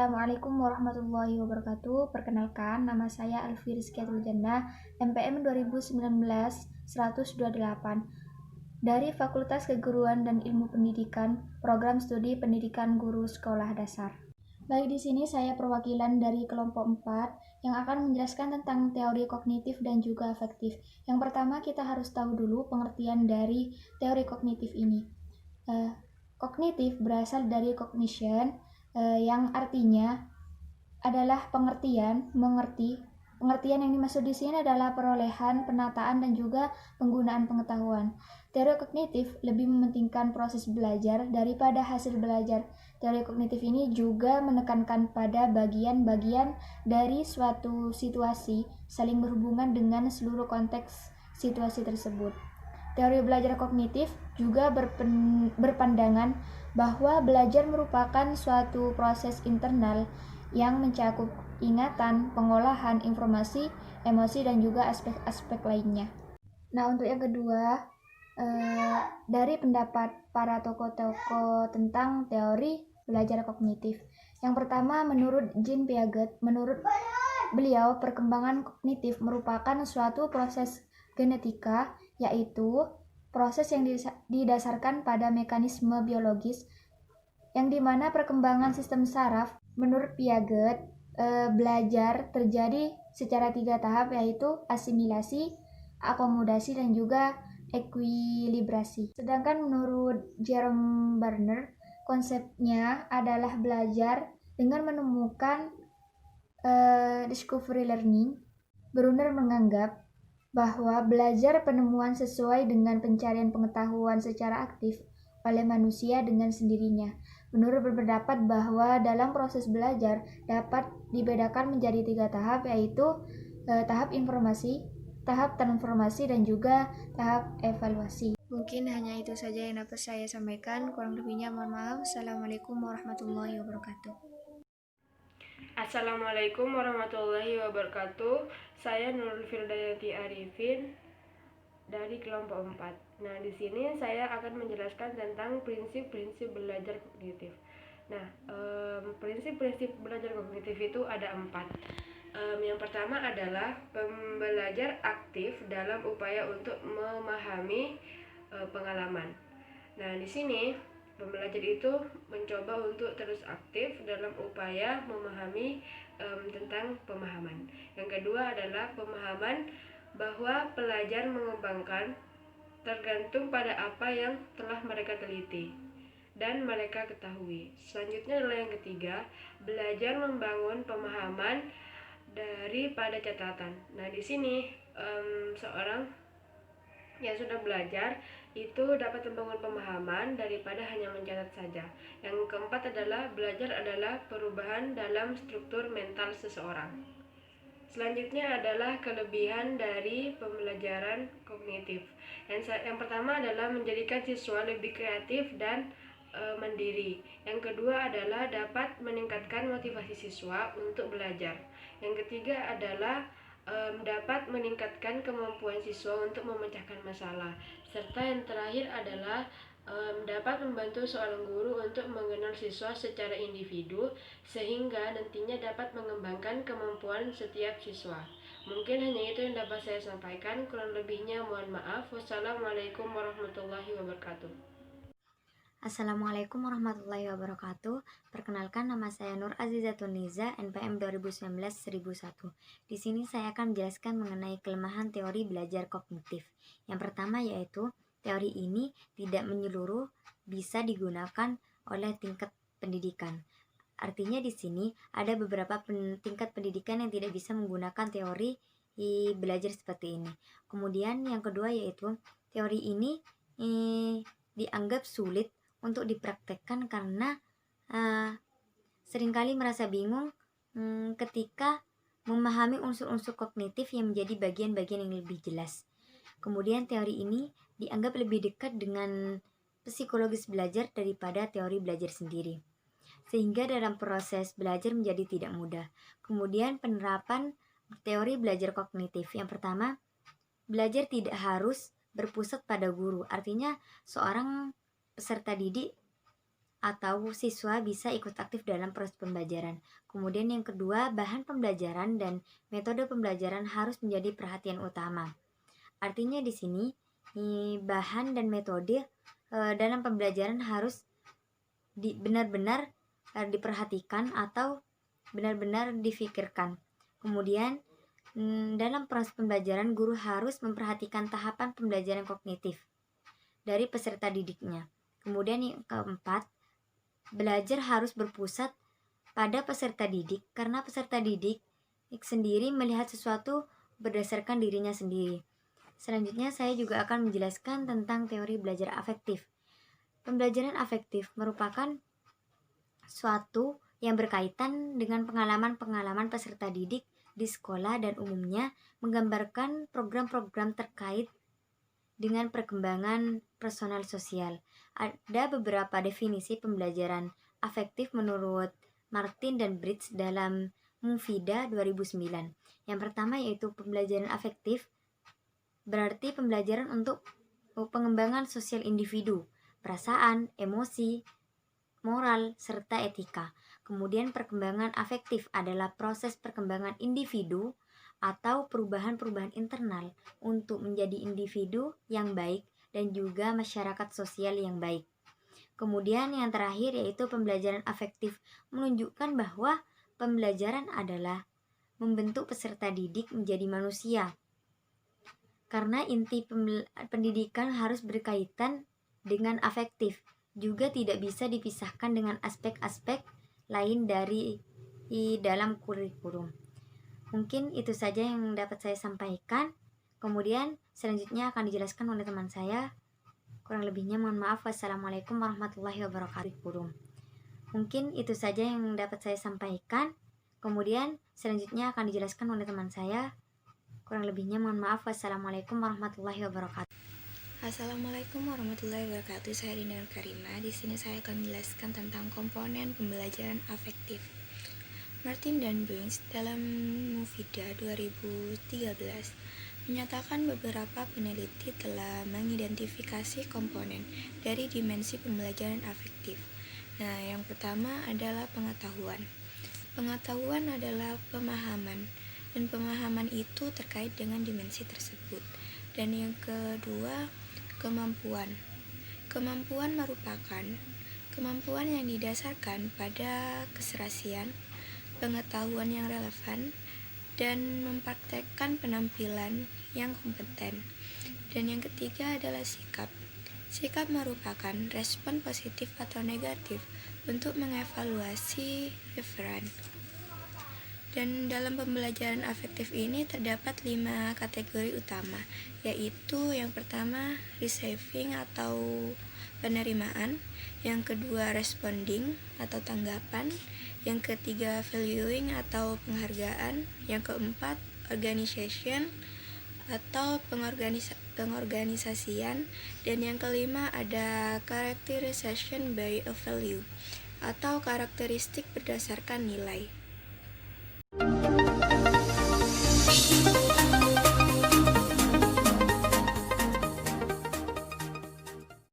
Assalamualaikum warahmatullahi wabarakatuh. Perkenalkan, nama saya Alfi Rizkiatul Jannah, MPM 2019-128 dari Fakultas Keguruan dan Ilmu Pendidikan, Program Studi Pendidikan Guru Sekolah Dasar. Baik, di sini saya perwakilan dari kelompok 4 yang akan menjelaskan tentang teori kognitif dan juga afektif. Yang pertama, kita harus tahu dulu pengertian dari teori kognitif ini. Kognitif berasal dari cognition, yang artinya adalah pengertian, mengerti. Pengertian yang dimaksud di sini adalah perolehan, penataan, dan juga penggunaan pengetahuan. Teori kognitif lebih mementingkan proses belajar daripada hasil belajar. Teori kognitif ini juga menekankan pada bagian-bagian dari suatu situasi saling berhubungan dengan seluruh konteks situasi tersebut. Teori belajar kognitif juga berpandangan bahwa belajar merupakan suatu proses internal yang mencakup ingatan, pengolahan informasi, emosi, dan juga aspek-aspek lainnya. Nah, untuk yang kedua, dari pendapat para tokoh-tokoh tentang teori belajar kognitif. Yang pertama, menurut Jean Piaget, menurut beliau perkembangan kognitif merupakan suatu proses genetika, yaitu proses yang didasarkan pada mekanisme biologis yang dimana perkembangan sistem saraf menurut Piaget belajar terjadi secara 3 tahap, yaitu asimilasi, akomodasi, dan juga ekuilibrasi. Sedangkan menurut Jerome Barner, konsepnya adalah belajar dengan menemukan discovery learning. Brunner menganggap bahwa belajar penemuan sesuai dengan pencarian pengetahuan secara aktif oleh manusia dengan sendirinya. Menurut berpendapat bahwa dalam proses belajar dapat dibedakan menjadi 3 tahap, yaitu tahap informasi, tahap transformasi, dan juga tahap evaluasi. Mungkin hanya itu saja yang dapat saya sampaikan. Kurang lebihnya mohon maaf. Assalamualaikum warahmatullahi wabarakatuh. Assalamualaikum warahmatullahi wabarakatuh. Saya Nurul Firdayati Arifin dari kelompok 4. Nah, di sini saya akan menjelaskan tentang prinsip-prinsip belajar kognitif. Nah, prinsip-prinsip belajar kognitif itu ada 4. Yang pertama adalah pembelajar aktif dalam upaya untuk memahami pengalaman. Nah, di sini pembelajar itu mencoba untuk terus aktif dalam upaya memahami tentang pemahaman. Yang kedua adalah pemahaman bahwa pelajar mengembangkan tergantung pada apa yang telah mereka teliti dan mereka ketahui. Selanjutnya adalah yang ketiga, belajar membangun pemahaman daripada catatan. Nah, di sini seorang yang sudah belajar itu dapat membangun pemahaman daripada hanya mencatat saja. Yang keempat adalah belajar adalah perubahan dalam struktur mental seseorang. Selanjutnya adalah kelebihan dari pembelajaran kognitif. Yang pertama adalah menjadikan siswa lebih kreatif dan mandiri. Yang kedua adalah dapat meningkatkan motivasi siswa untuk belajar. Yang ketiga adalah dapat meningkatkan kemampuan siswa untuk memecahkan masalah. Serta yang terakhir adalah dapat membantu seorang guru untuk mengenal siswa secara individu sehingga nantinya dapat mengembangkan kemampuan setiap siswa. Mungkin hanya itu yang dapat saya sampaikan, kurang lebihnya mohon maaf. Wassalamualaikum warahmatullahi wabarakatuh. Assalamualaikum warahmatullahi wabarakatuh. Perkenalkan, nama saya Nur Azizatun Niza, NPM 2019-1001. Di sini saya akan menjelaskan mengenai kelemahan teori belajar kognitif. Yang pertama yaitu teori ini tidak menyeluruh, bisa digunakan oleh tingkat pendidikan. Artinya di sini ada beberapa tingkat pendidikan yang tidak bisa menggunakan teori belajar seperti ini. Kemudian yang kedua yaitu teori ini dianggap sulit untuk dipraktekkan karena seringkali merasa bingung ketika memahami unsur-unsur kognitif yang menjadi bagian-bagian yang lebih jelas. Kemudian teori ini dianggap lebih dekat dengan psikologis belajar daripada teori belajar sendiri, sehingga dalam proses belajar menjadi tidak mudah. Kemudian penerapan teori belajar kognitif. Yang pertama, belajar tidak harus berpusat pada guru. Artinya seorang peserta didik atau siswa bisa ikut aktif dalam proses pembelajaran. Kemudian yang kedua, bahan pembelajaran dan metode pembelajaran harus menjadi perhatian utama. Artinya di sini bahan dan metode dalam pembelajaran harus benar-benar diperhatikan atau benar-benar difikirkan. Kemudian dalam proses pembelajaran guru harus memperhatikan tahapan pembelajaran kognitif dari peserta didiknya. Kemudian yang keempat, belajar harus berpusat pada peserta didik karena peserta didik sendiri melihat sesuatu berdasarkan dirinya sendiri. Selanjutnya saya juga akan menjelaskan tentang teori belajar afektif. Pembelajaran afektif merupakan suatu yang berkaitan dengan pengalaman-pengalaman peserta didik di sekolah dan umumnya menggambarkan program-program terkait dengan perkembangan personal sosial. Ada beberapa definisi pembelajaran afektif menurut Martin dan Bridge dalam Mufida 2009. Yang pertama yaitu pembelajaran afektif berarti pembelajaran untuk pengembangan sosial individu, perasaan, emosi, moral, serta etika. Kemudian perkembangan afektif adalah proses perkembangan individu atau perubahan-perubahan internal untuk menjadi individu yang baik dan juga masyarakat sosial yang baik. Kemudian yang terakhir yaitu pembelajaran afektif menunjukkan bahwa pembelajaran adalah membentuk peserta didik menjadi manusia. Karena inti pendidikan harus berkaitan dengan afektif, juga tidak bisa dipisahkan dengan aspek-aspek lain dari dalam kurikulum. Mungkin itu saja yang dapat saya sampaikan. Kemudian selanjutnya akan dijelaskan oleh teman saya. Kurang lebihnya mohon maaf. Wassalamualaikum warahmatullahi wabarakatuh. Mungkin itu saja yang dapat saya sampaikan. Kemudian selanjutnya akan dijelaskan oleh teman saya. Kurang lebihnya mohon maaf. Wassalamualaikum warahmatullahi wabarakatuh. Assalamualaikum warahmatullahi wabarakatuh. Saya Dinda Karima. Di sini saya akan menjelaskan tentang komponen pembelajaran afektif. Martin dan Bridge dalam Mufida 2013 menyatakan beberapa peneliti telah mengidentifikasi komponen dari dimensi pembelajaran afektif. Nah, yang pertama adalah pengetahuan. Pengetahuan adalah pemahaman, dan pemahaman itu terkait dengan dimensi tersebut. Dan yang kedua, kemampuan. Kemampuan merupakan kemampuan yang didasarkan pada keserasian, pengetahuan yang relevan, dan mempraktekkan penampilan yang kompeten. Dan yang ketiga adalah sikap. Sikap merupakan respon positif atau negatif untuk mengevaluasi referen. Dan dalam pembelajaran afektif ini terdapat 5 kategori utama, yaitu yang pertama receiving atau penerimaan, yang kedua responding atau tanggapan, yang ketiga valuing atau penghargaan, yang keempat organization atau pengorganisasian, dan yang kelima ada characterization by a value atau karakteristik berdasarkan nilai.